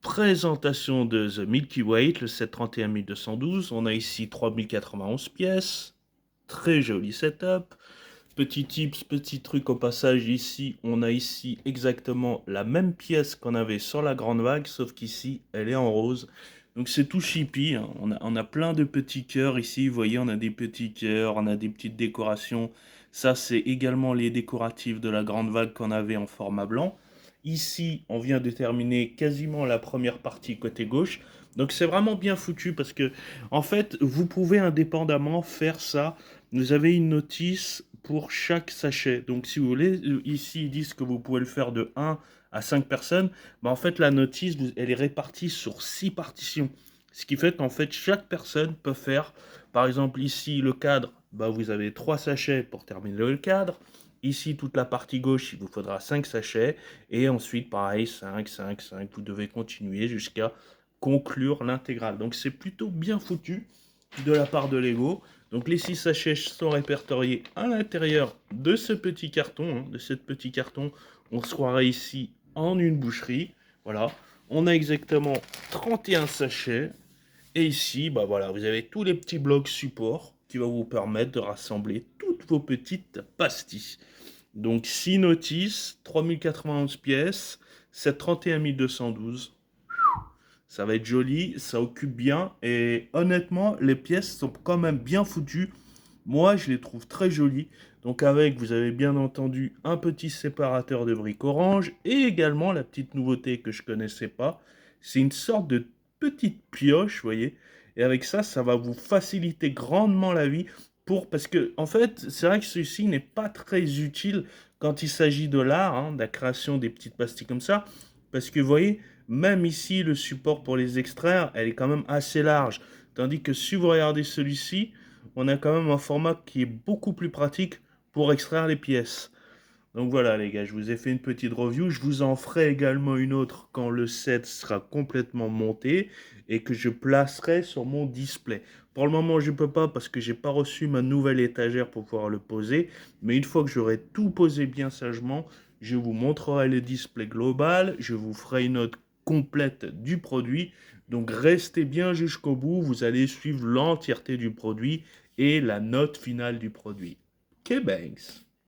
Présentation de The Milky Way, le 731 212. On a ici 3091 pièces. Très joli setup. Petit tips, petit truc au passage ici. On a ici exactement la même pièce qu'on avait sur la grande vague, sauf qu'ici, elle est en rose. Donc c'est tout chippy, hein. On a plein de petits cœurs ici. Vous voyez, on a des petits cœurs, on a des petites décorations. Ça, c'est également les décoratifs de la grande vague qu'on avait en format blanc. Ici, on vient de terminer quasiment la première partie côté gauche. Donc c'est vraiment bien foutu parce que, en fait, vous pouvez indépendamment faire ça. Vous avez une notice pour chaque sachet. Donc si vous voulez, ici ils disent que vous pouvez le faire de 1 à 5 personnes. Bah, en fait, la notice, elle est répartie sur 6 partitions. Ce qui fait qu'en fait, chaque personne peut faire, par exemple ici, le cadre, bah, vous avez 3 sachets pour terminer le cadre. Ici, toute la partie gauche, il vous faudra 5 sachets. Et ensuite, pareil, 5, 5, 5. Vous devez continuer jusqu'à conclure l'intégrale. Donc, c'est plutôt bien foutu de la part de Lego. Donc, les 6 sachets sont répertoriés à l'intérieur de ce petit carton. De ce petit carton, on se croirait ici en une boucherie. Voilà. On a exactement 31 sachets. Et ici, bah voilà, vous avez tous les petits blocs support qui vont vous permettre de rassembler toutes vos petites pastilles. Donc 6 notices, 3091 pièces, 731 212. Ça va être joli, ça occupe bien. Et honnêtement, les pièces sont quand même bien foutues. Moi, je les trouve très jolies. Donc avec, vous avez bien entendu un petit séparateur de briques orange. Et également la petite nouveauté que je connaissais pas. C'est une sorte de petite pioche, vous voyez. Et avec ça, ça va vous faciliter grandement la vie. Parce que, en fait, c'est vrai que ceci n'est pas très utile quand il s'agit de l'art, hein, de la création des petites pastilles comme ça. Parce que, vous voyez, même ici, le support pour les extraire, elle est quand même assez large. Tandis que si vous regardez celui-ci, on a quand même un format qui est beaucoup plus pratique pour extraire les pièces. Donc voilà les gars, je vous ai fait une petite review. Je vous en ferai également une autre quand le set sera complètement monté et que je placerai sur mon display. Pour le moment, je ne peux pas parce que j'ai pas reçu ma nouvelle étagère pour pouvoir le poser. Mais une fois que j'aurai tout posé bien sagement, je vous montrerai le display global. Je vous ferai une note complète du produit. Donc restez bien jusqu'au bout. Vous allez suivre l'entièreté du produit et la note finale du produit. K-Banks.